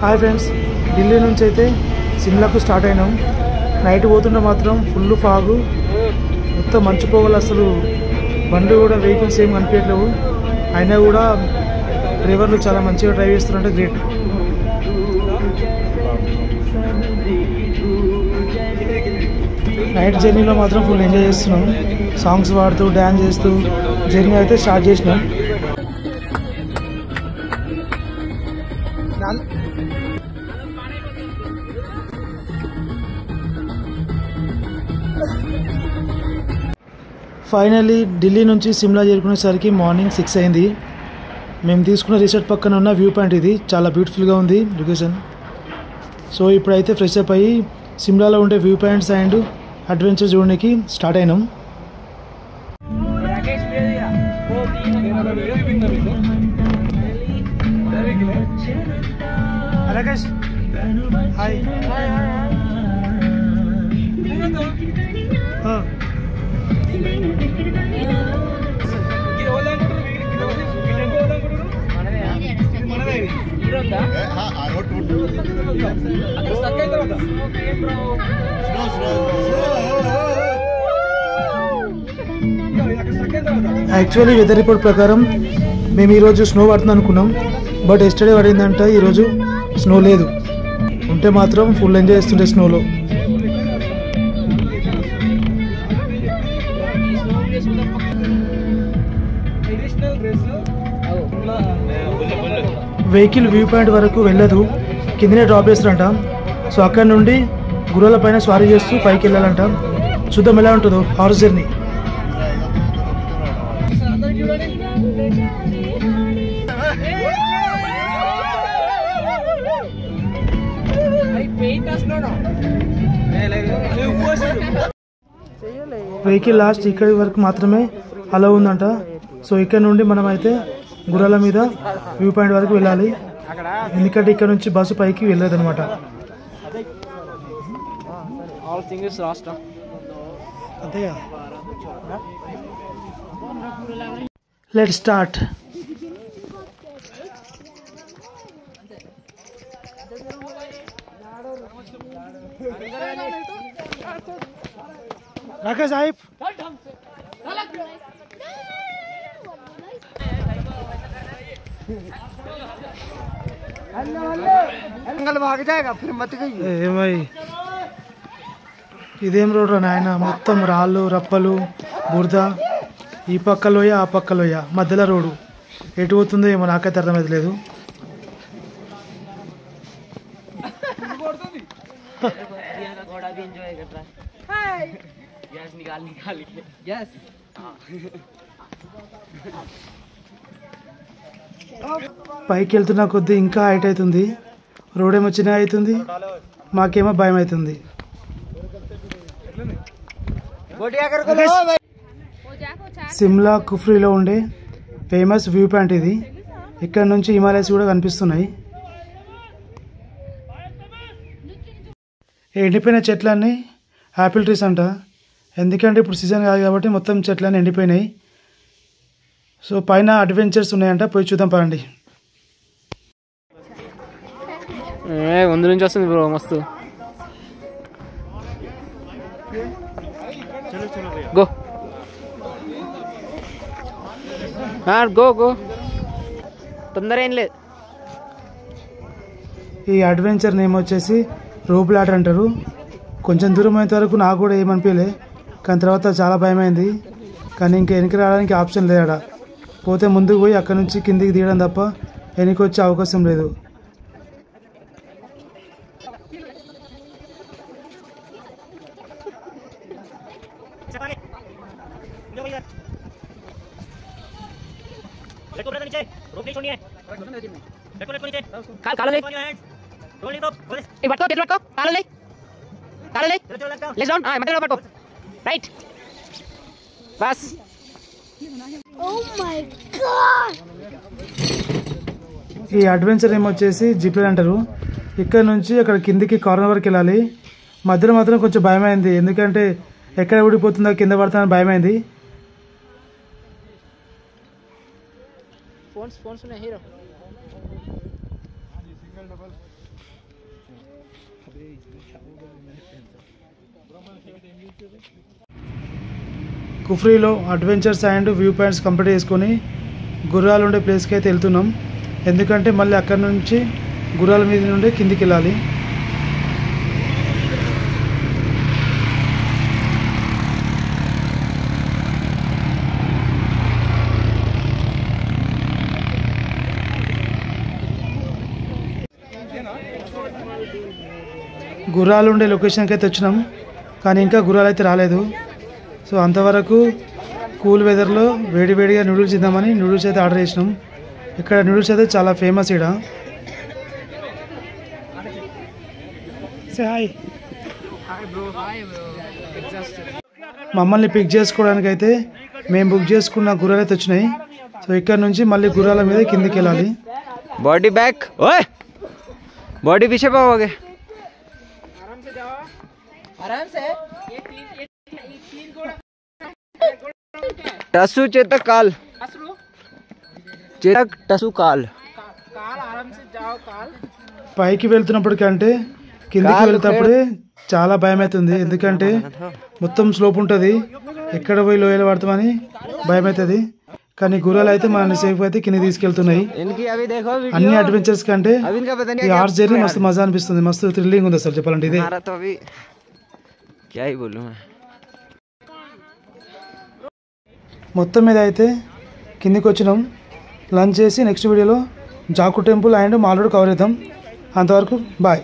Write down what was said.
Hi friends, Delhi నుంచి అయితే సిమ్లాకు start అయినాం. నైట్ పోతుంటే మాత్రం ఫుల్ ఫాగు, మొత్తం మంచు పోగలు. అసలు బండ్లు కూడా వెహికల్స్ ఏం కనిపించట్లేవు. అయినా కూడా డ్రైవర్లు చాలా మంచిగా డ్రైవ్ చేస్తున్నారంటే గ్రేట్. నైట్ జర్నీలో మాత్రం ఫుల్ ఎంజాయ్ చేస్తున్నాం. సాంగ్స్ పాడుతూ డ్యాన్స్ చేస్తూ జర్నీ అయితే స్టార్ట్ చేసినాం. ఫైనల్లీ ఢిల్లీ నుంచి సిమ్లా చేరుకునేసరికి మార్నింగ్ 6 అయింది. మేము తీసుకున్న రిసార్ట్ పక్కన ఉన్న వ్యూ పాయింట్ ఇది. చాలా బ్యూటిఫుల్గా ఉంది లొకేషన్. సో ఇప్పుడైతే ఫ్రెష్ అప్ అయ్యి సిమ్లాలో ఉండే వ్యూ పాయింట్స్ అండ్ అడ్వెంచర్ చూడడానికి స్టార్ట్ అయినాం. Rakesh hi. Actually weather report ప్రకారం మేము ఈరోజు స్నో పడుతుంది అనుకున్నాం. బట్ ఎస్టర్డే పడిందంట, ఈరోజు స్నో లేదు. ఉంటే మాత్రం ఫుల్ ఎంజాయ్ చేస్తుండే స్నోలో. వెహికల్ వ్యూ పాయింట్ వరకు వెళ్ళదు, కిందనే డ్రాప్ చేస్తారంట. సో అక్కడ నుండి గుర్రాల పైన స్వారీ చేస్తూ పైకి వెళ్ళాలంట. చూద్దాం ఎలా ఉంటుందో హార్స్ జర్నీ. వెహికల్ లాస్ట్ ఇక్కడి వరకు మాత్రమే అలా ఉందంట. సో ఇక్కడ నుండి మనం అయితే గుర్రాల మీద వ్యూ పాయింట్ వరకు వెళ్ళాలి, ఎందుకంటే ఇక్కడ నుంచి బస్సు పైకి వెళ్ళదు అనమాట. అంతేగా, లెట్స్ స్టార్ట్. రాకేష్ సాహిబ్ ఏమై ఇదేం రోడ్ రా నాయన, మొత్తం రాళ్ళు రప్పలు బురద. ఈ పక్క లోయ ఆ పక్క లోయ, మధ్యలో రోడ్డు. ఎటు పోతుందో ఏమో నాకైతే అర్థమైతే లేదు. పైకి వెళ్తున్న కొద్దీ ఇంకా హైట్ అవుతుంది. రోడ్ ఏమో చిన్న అవుతుంది, మాకేమో భయం అవుతుంది. సిమ్లా కుఫ్రీలో ఉండే ఫేమస్ వ్యూ పాయింట్ ఇది. ఇక్కడ నుంచి హిమాలయస్ కూడా కనిపిస్తున్నాయి. ఎండిపోయిన చెట్లన్నీ యాపిల్ ట్రీస్ అంట, ఎందుకంటే ఇప్పుడు సీజన్ కాదు కాబట్టి మొత్తం చెట్లన్నీ ఎండిపోయినాయి. సో పైన అడ్వెంచర్స్ ఉన్నాయంట, పోయి చూద్దాం పదండి. ముందు నుంచి వస్తుంది బ్రో, మస్తు. గో గో గో, తొందర ఏం లేదు. ఈ అడ్వెంచర్ నేమ్ వచ్చేసి రోప్ లాడర్ అంటారు. కొంచెం దూరం అయిన వరకు నాకు కూడా ఏమనిపించలే, కానీ తర్వాత చాలా భయమైంది. కానీ ఇంకా వెనక్కి రావడానికి ఆప్షన్ లేదు. పోతే ముందుకు పోయి అక్కడ నుంచి కిందికి దిగడం తప్ప వెనక్కి వచ్చే అవకాశం లేదు. ఈ అడ్వెంచర్ ఏమొచ్చేసి జిప్ లైన్ అంటారు. ఇక్కడ నుంచి అక్కడ కిందికి కార్నర్ వరకు వెళ్ళాలి. మధ్యలో మాత్రం కొంచెం భయమైంది, ఎందుకంటే ఎక్కడ ఊడిపోతుందో కింద పడుతుందని భయమైంది. फोन्स फोन्स ఉన్నాయి హీరో కుఫ్రీలో adventures and viewpoints complete చేసుకొని గుర్రాలు ఉండే ప్లేస్కి అయితే వెళ్తున్నాం. ఎందుకంటే మళ్ళీ అక్కడ నుంచి గుర్రాల మీద నుండి కిందికి వెళ్ళాలి. గుర్రాలు ఉండే లొకేషన్కి అయితే వచ్చినాం, కానీ ఇంకా గుర్రాలు అయితే రాలేదు. సో అంతవరకు కూల్ వెదర్లో వేడివేడిగా నూడిల్స్ ఇద్దామని నూడిల్స్ అయితే ఆర్డర్ చేసినాం. ఇక్కడ నూడిల్స్ అయితే చాలా ఫేమస్. ఇక్కడ హాయ్ మమ్మల్ని పిక్ చేసుకోవడానికి అయితే మేము బుక్ చేసుకున్న గుర్రాలు అయితే వచ్చినాయి. సో ఇక్కడ నుంచి మళ్ళీ గుర్రాల మీద కిందికి వెళ్ళాలి. बॉडी बैक ओए बॉडी पीछे पाओगे आराम से टसू चेतक काल चेतक टसू काल పైకి వెళ్తున్నప్పటికంటే కిందికి వెళ్తేప్పుడే చాలా భయం అవుతుంది. ఎందుకంటే మొత్తం స్లోప్ ఉంటుంది, ఎక్కడ పోయి లోయలు పడతామని భయం అవుతుంది. కానీ గుర్రాలు అయితే మనల్ని సేఫ్ అయితే కింద తీసుకెళ్తున్నాయి. అన్ని అడ్వెంచర్స్ కంటే ఈ హార్స్ జర్నీ మస్తు మజా అనిపిస్తుంది, మస్తు థ్రిల్లింగ్ ఉంది అసలు చెప్పాలంటే. ఇదే మొత్తం మీద అయితే కిందికి వచ్చినాం. లంచ్ చేసి నెక్స్ట్ వీడియోలో Jakhu temple and mall road cover చేద్దాం. అంతవరకు బాయ్.